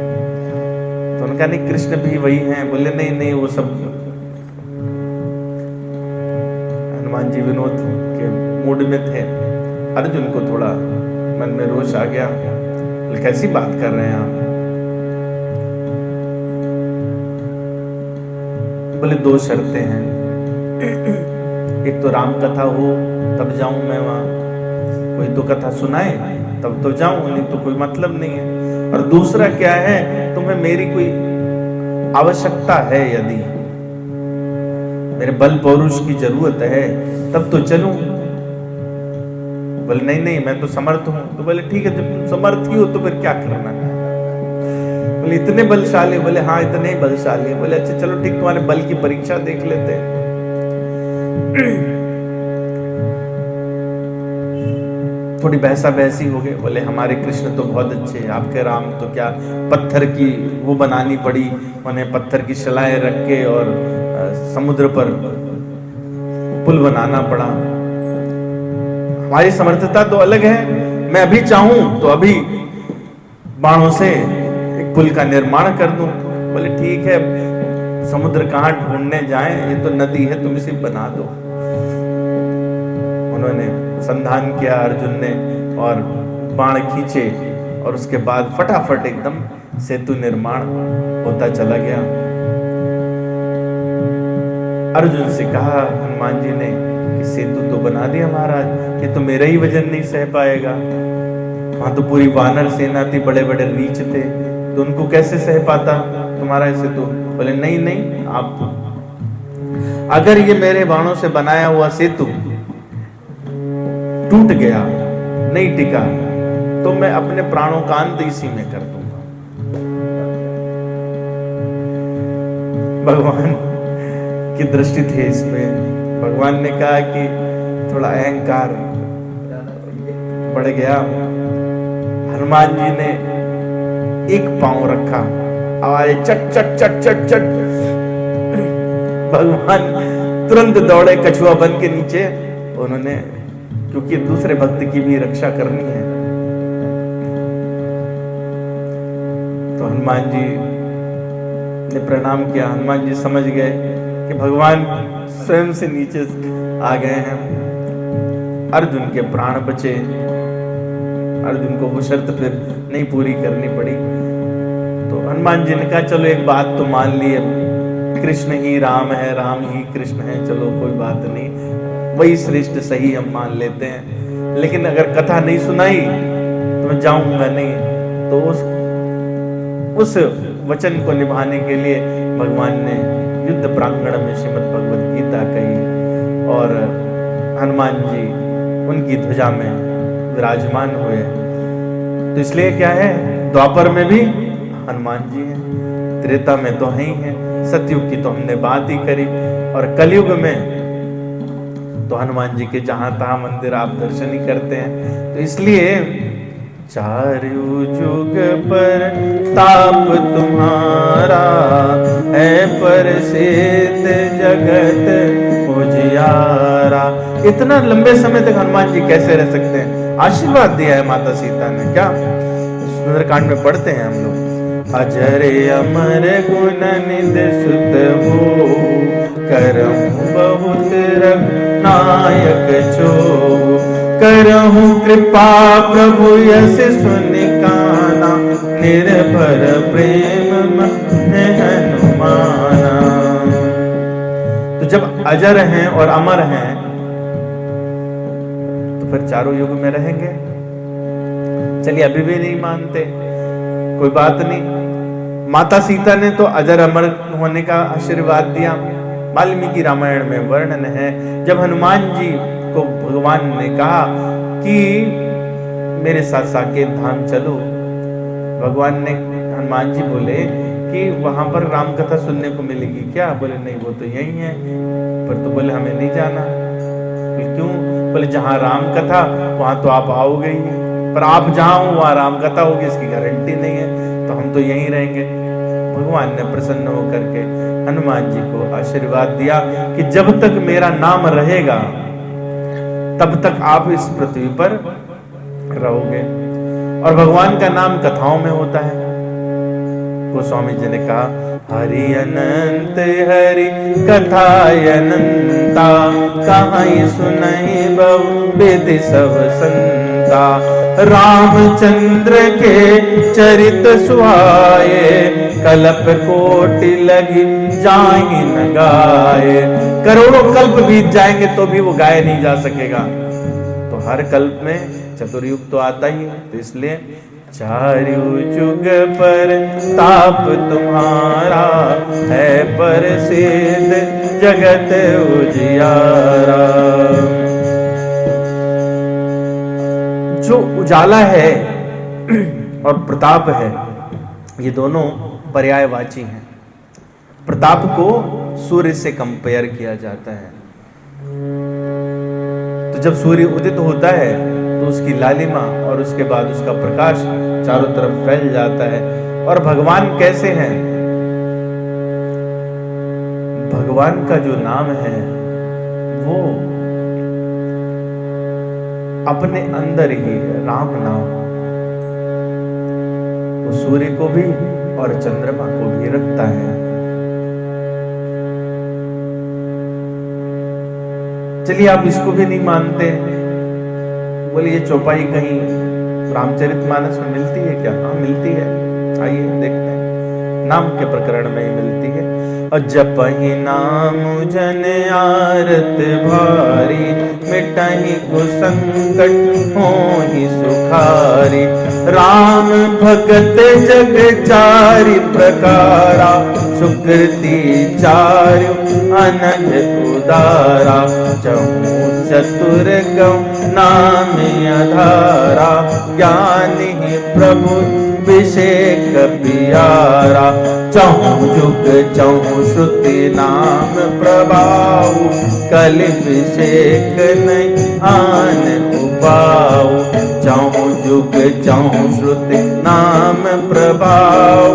S1: तो उनका नहीं कृष्ण भी वही हैं। बोले नहीं नहीं वो सब, हनुमान जी विनोद के मूड में थे। अर्जुन को थोड़ा मन में रोष आ गया, बोले कैसी बात कर रहे हैं आप? बोले दो शर्तें हैं, एक तो राम कथा हो तब जाऊं मैं वहां, कोई तो कथा सुनाए तब तो जाऊं, नहीं तो कोई मतलब नहीं है। और दूसरा क्या है, तुम्हें मेरी कोई आवश्यकता है, यदि मेरे बल पौरुष की जरूरत है तब तो चलूं। बोले नहीं नहीं मैं तो समर्थ हूं। तो बोले ठीक है जब तुम समर्थ ही हो तो फिर क्या करना है? बोले इतने बलशाली? बोले हाँ इतने ही बलशाली। बोले अच्छा चलो ठीक, तुम्हारे बल की परीक्षा देख लेते हैं। थोड़ी बहसा बहसी हो गई। बोले हमारे कृष्ण तो बहुत अच्छे हैं, आपके राम तो क्या, पत्थर की वो बनानी पड़ी, उन्हें पत्थर की शिलाएं रख के और समुद्र पर पुल बनाना पड़ा। हमारी समर्थता तो अलग है, मैं अभी चाहूं तो अभी बाणों से एक पुल का निर्माण कर दूं। बोले ठीक है, समुद्र कहाँ ढूंढने जाएं, ये तो नदी है, तुम इसे बना दो। उन्होंने संधान किया अर्जुन ने और बाण खींचे और उसके बाद फटाफट एकदम सेतु निर्माण होता चला गया। अर्जुन से कहा हनुमान जी ने कि सेतु तो बना दिया महाराज, ये तो मेरा ही वजन नहीं सह पाएगा। वहां तो पूरी वानर सेना थी, बड़े बड़े रीछ थे, तो उनको कैसे सह पाता तुम्हारा सेतु? बोले नहीं नहीं, आप अगर ये मेरे बाणों से बनाया हुआ सेतु टूट गया, नहीं टिका, तो मैं अपने प्राणों का अंत इसी में कर दूंगा। भगवान की दृष्टि थी इसमें। भगवान ने कहा कि थोड़ा अहंकार बढ़ गया। हनुमान जी ने एक पांव रखा, आवाज चट चट चट चट चट, भगवान तुरंत दौड़े कछुआ बन के नीचे। उन्होंने, क्योंकि दूसरे भक्त की भी रक्षा करनी है, तो हनुमान जी ने प्रणाम किया। हनुमान जी समझ गए कि भगवान स्वयं से नीचे आ गए हैं। अर्जुन के प्राण बचे। अर्जुन को वो शर्त फिर नहीं पूरी करनी पड़ी। तो हनुमान जी ने कहा चलो एक बात तो मान ली, कृष्ण ही राम है, राम ही कृष्ण है, चलो कोई बात नहीं, वही श्रेष्ठ सही हम मान लेते हैं, लेकिन अगर कथा नहीं सुनाई तो मैं जाऊंगा नहीं। तो उस वचन को निभाने के लिए भगवान ने युद्ध प्रांगण में श्रीमद् भगवद गीता कही और हनुमान जी उनकी ध्वजा में विराजमान हुए। तो इसलिए क्या है, द्वापर में भी हनुमान जी हैं, त्रेता में तो है ही हैं, सतयुग की तो हमने बात ही करी, और कलयुग में तो हनुमान जी के जहां तहां मंदिर आप दर्शन ही करते हैं। तो इसलिए चारु जुग पर ताप तुम्हारा है प्रसिद्ध जगत उजियारा। इतना लंबे समय तक हनुमान जी कैसे रह सकते हैं? आशीर्वाद दिया है माता सीता ने। क्या सुंदरकांड में पढ़ते हैं हम लोग, अजर अमर गुण निधि सुत हो, करहु बहुत रघुनायक छो, करहु कृपा प्रभु यस सुन काना, निर्भर प्रेम मन हनुमाना। तो जब अजर हैं और अमर हैं तो फिर चारों युग में रहेंगे। चलिए अभी भी नहीं मानते, कोई बात नहीं। माता सीता ने तो अजर अमर होने का आशीर्वाद दिया। वाल्मीकि रामायण में वर्णन है, जब हनुमान जी को भगवान ने कहा कि मेरे साथ साकेत धाम चलो, भगवान ने, हनुमान जी बोले कि वहां पर राम कथा सुनने को मिलेगी क्या? बोले नहीं, वो तो यही है। पर तो बोले हमें नहीं जाना। क्यों? बोले जहां राम कथा वहां तो आप आओगे ही, पर आप जहां हो वहां राम कथा होगी इसकी गारंटी नहीं है, तो हम तो यहीं रहेंगे। भगवान ने प्रसन्न होकर के हनुमान जी को आशीर्वाद दिया कि जब तक मेरा नाम रहेगा तब तक आप इस पृथ्वी पर रहोगे। और भगवान का नाम कथाओं में होता है। गोस्वामी जी ने कहा, हरि अनंत हरि कथा अनंता, कहाई सुनाई बहु वेद सब संता, रामचंद्र के चरित सुहाए, कल्प कोटि लगी जाहि न गाए। करोड़ों कल्प बीत जाएंगे तो भी वो गाया नहीं जा सकेगा। तो हर कल्प में चतुर्युग तो आता ही है। तो इसलिए चारु जुग पर ताप तुम्हारा है प्रसिद्ध जगत उजियारा। जो उजाला है और प्रताप है, ये दोनों पर्यायवाची हैं। प्रताप को सूर्य से कंपेयर किया जाता है। तो जब सूर्य उदित होता है तो उसकी लालिमा और उसके बाद उसका प्रकाश चारों तरफ फैल जाता है। और भगवान कैसे हैं? भगवान का जो नाम है वो अपने अंदर ही राम नाम, वो सूर्य को भी और चंद्रमा को भी रखता है। चलिए आप इसको भी नहीं मानते, बोले ये चौपाई कहीं रामचरितमानस में मिलती है क्या? हाँ मिलती है, आइए देखते हैं। नाम के प्रकरण में ही मिलती है। और जपहि नाम जन आरत भारी, मिटहि कुसंकट होहि सुखारी, राम भगत जग चारि प्रकारा, सुकृति चारु अनघ उदारा, चहु चतुर गौ नाम आधारा, ज्ञानी प्रभु अभिषेक पियारा, चहु जुग चहु श्रुति नाम प्रभाव, कलि अभिषेक नहीं आन उपाऊ, चहु जुग चहु श्रुति नाम प्रभाव,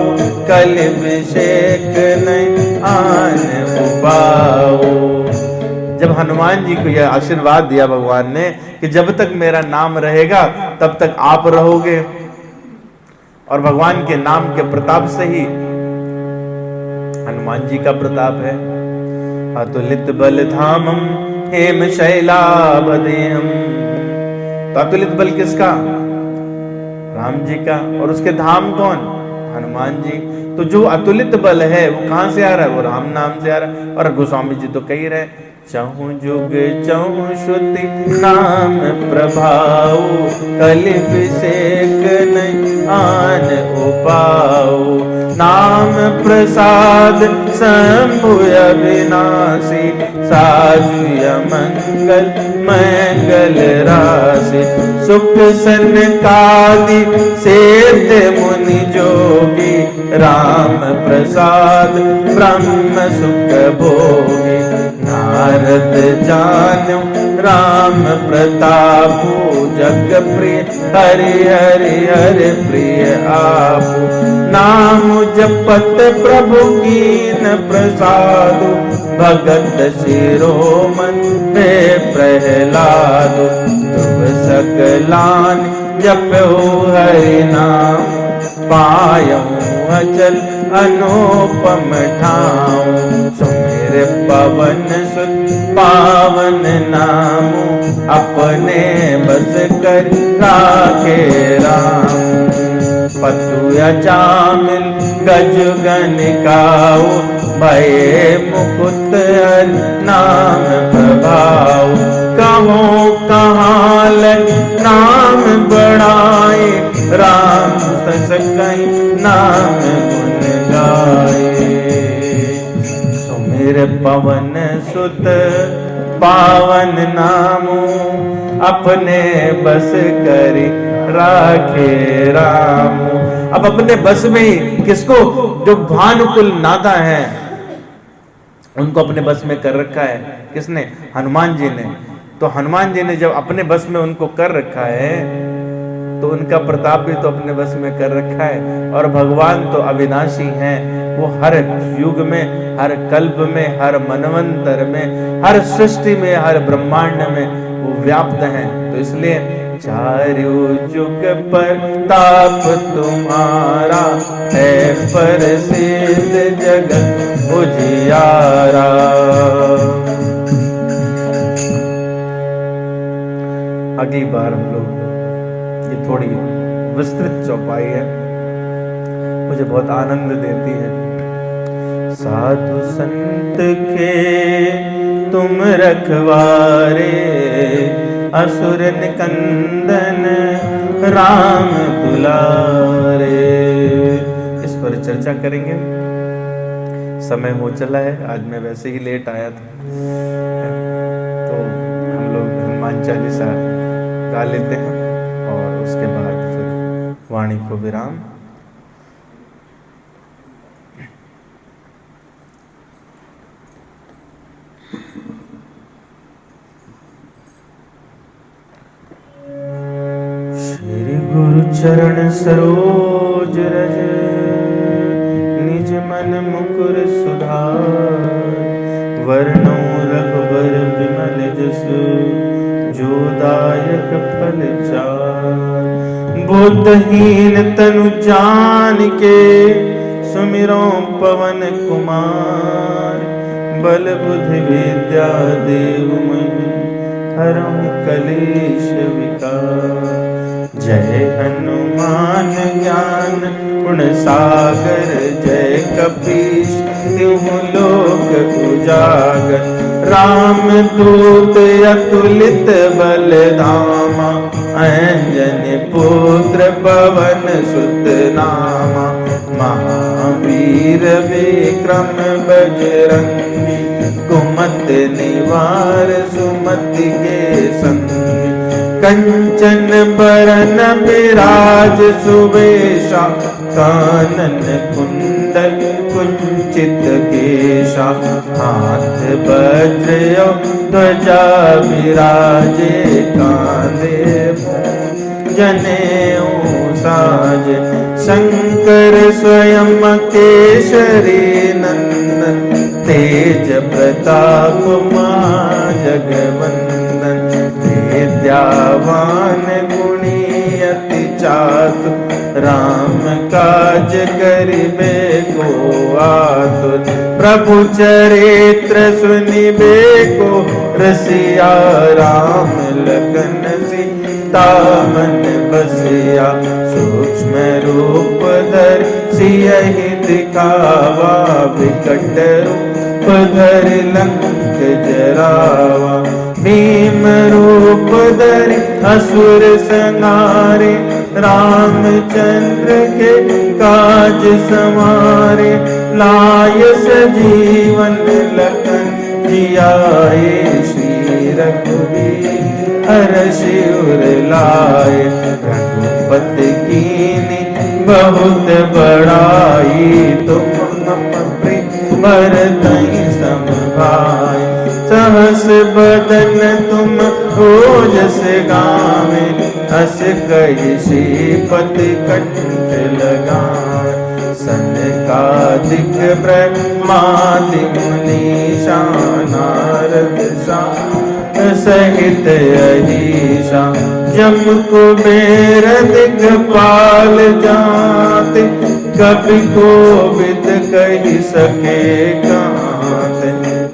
S1: कलि अभिषेक नहीं आन उपाऊ। जब हनुमान जी को यह आशीर्वाद दिया भगवान ने कि जब तक मेरा नाम रहेगा तब तक आप रहोगे, और भगवान के नाम के प्रताप से ही हनुमान जी का प्रताप है। अतुलित बल धामम हेम शैलाभदेहम। तो अतुलित बल किसका? राम जी का। और उसके धाम कौन? हनुमान जी। तो जो अतुलित बल है वो कहां से आ रहा है? वो राम नाम से आ रहा है। और गोस्वामी जी तो कह रहे हैं, चहु जुग चहु श्रुति नाम प्रभाव, कलि अभिषेक नहीं आन उपाऊ, नाम प्रसाद शंभु अविनाशी, साजु मंगल मंगल राशि, सुख सनकादि सेव्य मुनि जोगी, राम प्रसाद ब्रह्म सुख भोगे। नारद जान्यो राम प्रतापु, जग प्रिय हरि हरि हरि प्रिय आपु। नाम जपत प्रभु कीन प्रसादु, भगत शिरोमणि पे प्रहलाद। तुम सकलान जपो हरि नाम, पायौ अचल अनुपम ठाऊं। सुमिर पवन सुत पावन नामु, अपने बस कर राखे राम। पतु अजामिल गजुगन गाओ, भये मुकुट हरि नाम प्रभाव। कहो कहाँ लग नाम बढ़ाए, राम सस कहीं नाम गुण गाए। सुमिर पवन सुत पावन नामु, अपने बस करी राखे रामु। अब अपने बस में ही किसको? जो भानुकुल नादा है उनको अपने बस में कर रखा है। किसने? हनुमान जी ने। तो हनुमान जी ने जब अपने बस में उनको कर रखा है तो उनका प्रताप भी तो अपने बस में कर रखा है। और भगवान तो अविनाशी हैं, वो हर युग में, हर कल्प में, हर मनवंतर में, हर सृष्टि में, हर ब्रह्मांड में वो व्याप्त हैं। तो इसलिए चारु जुग पर ताप तुम्हारा, है प्रसिद्ध जगत उजियारा। अगली बार हम लोग, ये थोड़ी विस्तृत चौपाई है, मुझे बहुत आनंद देती है। साधु संत के तुम रखवारे, असुर निकंदन राम दुलारे। इस पर चर्चा करेंगे। समय हो चला है, आज मैं वैसे ही लेट आया था, तो हम लोग हनुमान चालीसा गा लेते हैं और उसके बाद फिर वाणी को विराम। श्री गुरु चरण सरोज रज, निज मन मुकुर सुधार। वर्णो रघुबर विमल जस, जो दायक फल चार। बुद्धहीन तनु जानिके, सुमिरो पवन कुमार। बल बुद्धि विद्या देहु मोहि, हरहु कलेश विकार। जय हनुमान ज्ञान गुण सागर, जय कपीश तिहुँ लोक उजागर। राम दूत अतुलित बल धामा, अंजनी पुत्र पवन सुत नामा। महावीर विक्रम बजरंगी, कुमति निवार सुमति के संगी। कंचन बरन विराज सुवेशा, कानन कुंडल कुंचित केशा। हाथ वज्र ध्वजा विराजे, कांधे जनेऊ साजे। शंकर स्वयं केसरी नंदन, तेज प्रताप महाजगवंदन। विद्यावान गुणी अति चातुर, राम काज करिबे को आतुर। प्रभु चरित्र सुनिबे को रसिया, राम लखन सीता मन बसिया। सूक्ष्म रूप धरि सियहि दिखावा, विकट रूप धरि लंक जरावा। भीम रूप धरि असुर संहारे, रामचंद्र के काज संवारे। लाय सजीवन लखन जियाए, श्री रघुवीर हरषि उर लाए। रघुपति कीन्ही बहुत बड़ाई तुम बरतई सम भाई। सहस बदन तुम ओजस गावे, अस कई श्रीपति कंठ लगाए। सनकादिक ब्रह्मादि मुनीषा, नारद सहित अहीशा, जम कुबेर दिगपाल जाते, कभी कोविद कही सके कांत।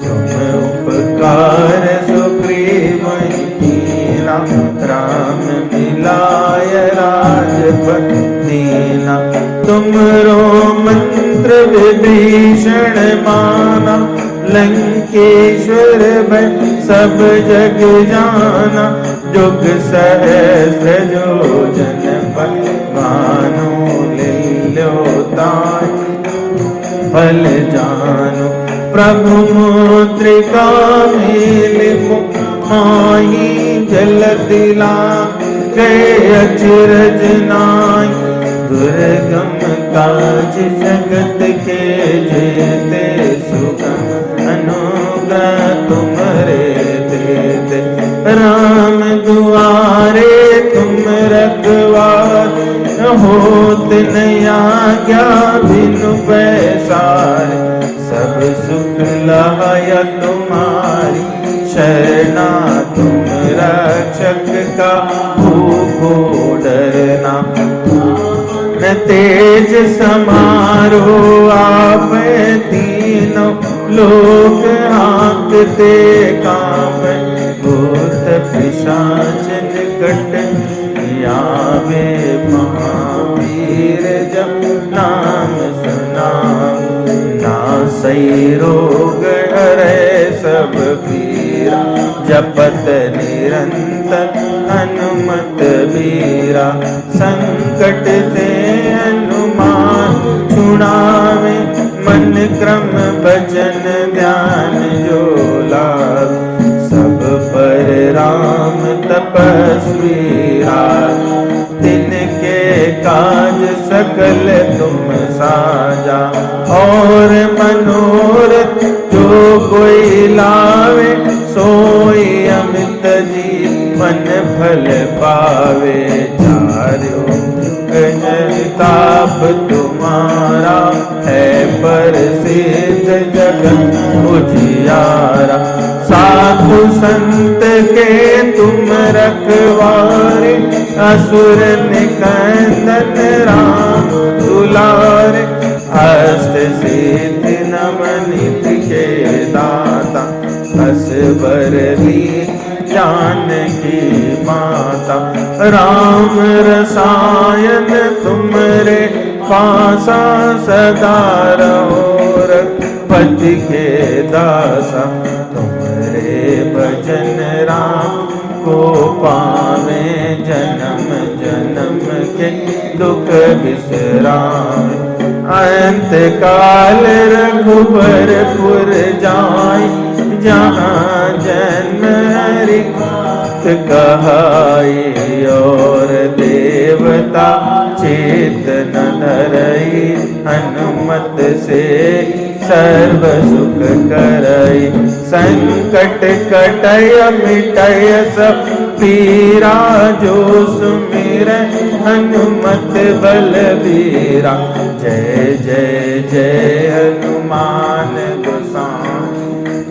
S1: तुम उपकार सुग्रीव कीना, राम मिलाय राजपद दीना। तुमरो मंत्र विभीषण माना, लंकेश्वर भय सब जग जाना। जुग सहस्र जो जन पर मानो, लील्योताय फल जानो। प्रभु मुद्रिका मेलि मुख माही, जलधि लांघै अचरज नाहि। दुर्गम काज जगत के जेते, सुगम अनुग्रह तुम्हारे देते। राम दुआरे तुम रखवार, होत न आज्ञा बिनु पैसार। सब सुख लहाया तुम्हारी, शरणा तुम रक्षक का भूखो डरना। न तेज समारो आप तीनों लोग हाँकते कांपे। भूत पिशाच निकट आवे, महावीर जब नाम सुनाम। नासई रोग हरै सब पीरा, जपत निरंतर हनुमत बीरा। संकट ते हनुमान छुड़ावे, मन क्रम भजन ध्यान जो लावे। सब पर राम तपस्वी राज, तिनके काज सकल तुम साजा। और मनोरथ जो कोई लावे, सोई अमित जीवन फल पावे। चारों ताप तुम्हारा है, प्रसिद्ध जगत उजियारा। साधु संत के तुम रखवारे, असुर निकंदन राम दुलारे। हस्त सिद्धि नवनीत के दाता, असवर जानकी माता। राम रसायन तुमरे पासा, सदा रहो रघुपति के दासा। तुमरे भजन राम को पावे, जन्म जन्म के दुख बिसरावे। अंत काल रघुबरपुर जाई, जहाँ जन्म हरि कहाई। और देवता चेत न धरई, हनुमत से सर्व सुख करई। संकट कटय मिटय सब पीरा, जो सुमिर हनुमत बलबीरा। जय जय जय हनुमान गोसाई,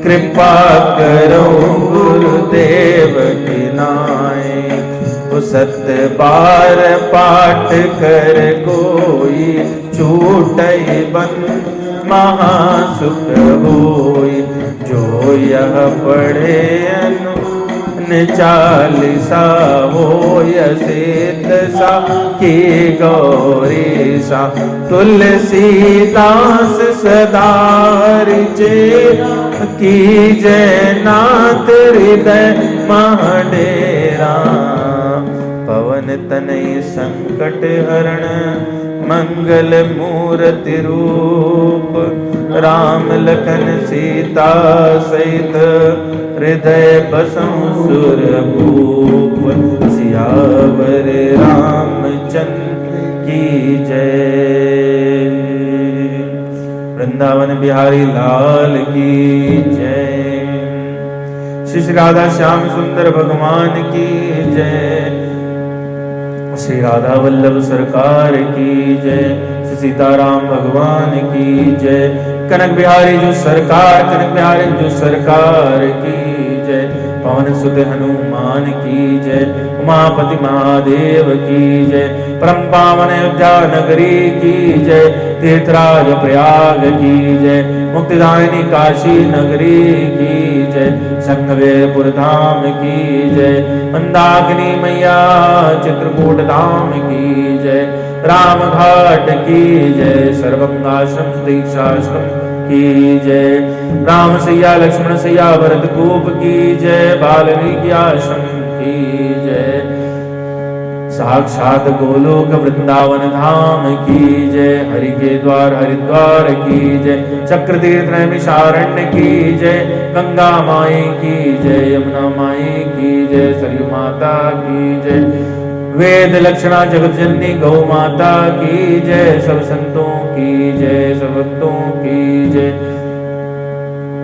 S1: कृपा करो गुरुदेव की नाई। सत बार पाठ कर कोई, छूटई बंद महासुख होई। जो यह पढ़े चालीसा, होय सिद्ध सा की गौरी सा। तुलसीदास सदा हरिचेरा, की जय नाथ हृदय महडेरा। पवन तनय संकट हरण, मंगल मूर्ति रूप। राम लखन सीता सहित, हृदय बसहु सुरभूप। सियावर रामचंद्र की जय। वृंदावन बिहारी लाल की जय। श्री श्री राधा श्याम सुंदर भगवान की जय। श्री राधा वल्लभ सरकार की जय। श्री सीताराम भगवान की जय। कनक बिहारी जो सरकार, कनक बिहारी जो सरकार की जय। पवन सुत हनुमान की जय। उमापति महादेव की जय। परम पावन अयोध्या नगरी की जय। तीर्थराज प्रयाग की जय। मुक्तिदायिनी काशी नगरी की जय। संगवेरपुर धाम की जय। मंदाकिनी मैया चित्रकूट धाम की जय। राम घाट की जय। सर्वंगाश्रम दीक्षाश्रम की जय। राम सैया लक्ष्मण सैया भरत कूप की जय। बाल्मीकि आश्रम की जय। साक्षात गोलोक वृंदावन धाम की जय। हरि के द्वार हरिद्वार की जय। चक्र तीर्थ नैमिषारण्य की जय। गंगा माई की जय। यमुना माई की जय। सरयू माता की जय। वेद लक्षणा जगत जननी गौ माता की जय। सब संतों की जय। सब भक्तों की जय।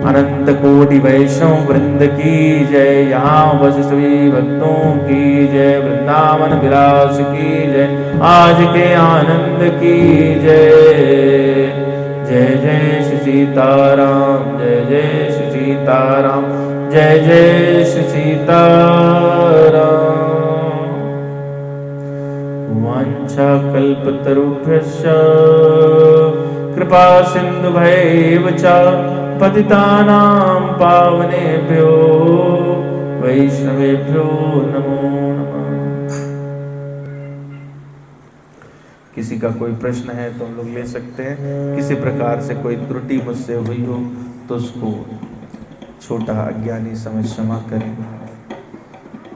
S1: अनंत कोटि वैष्णव वृंद की जय। यहाँ बस सभी भक्तों की जय। वृंदावन विलास की जय। आज के आनंद की जय। जय जय श्री सीताराम। जय जय श्री सीताराम। जय जय श्री सीताराम। वाञ्छा कल्पतरुभ्यश्च कृपा सिन्धुभैव च पतितानां पावनेभ्यो वैष्णवेभ्यो नमो नमः। किसी का कोई प्रश्न है तो हम लोग ले सकते हैं। किसी प्रकार से कोई त्रुटि मुझसे हुई हो तो उसको छोटा अज्ञानी समझ क्षमा करें।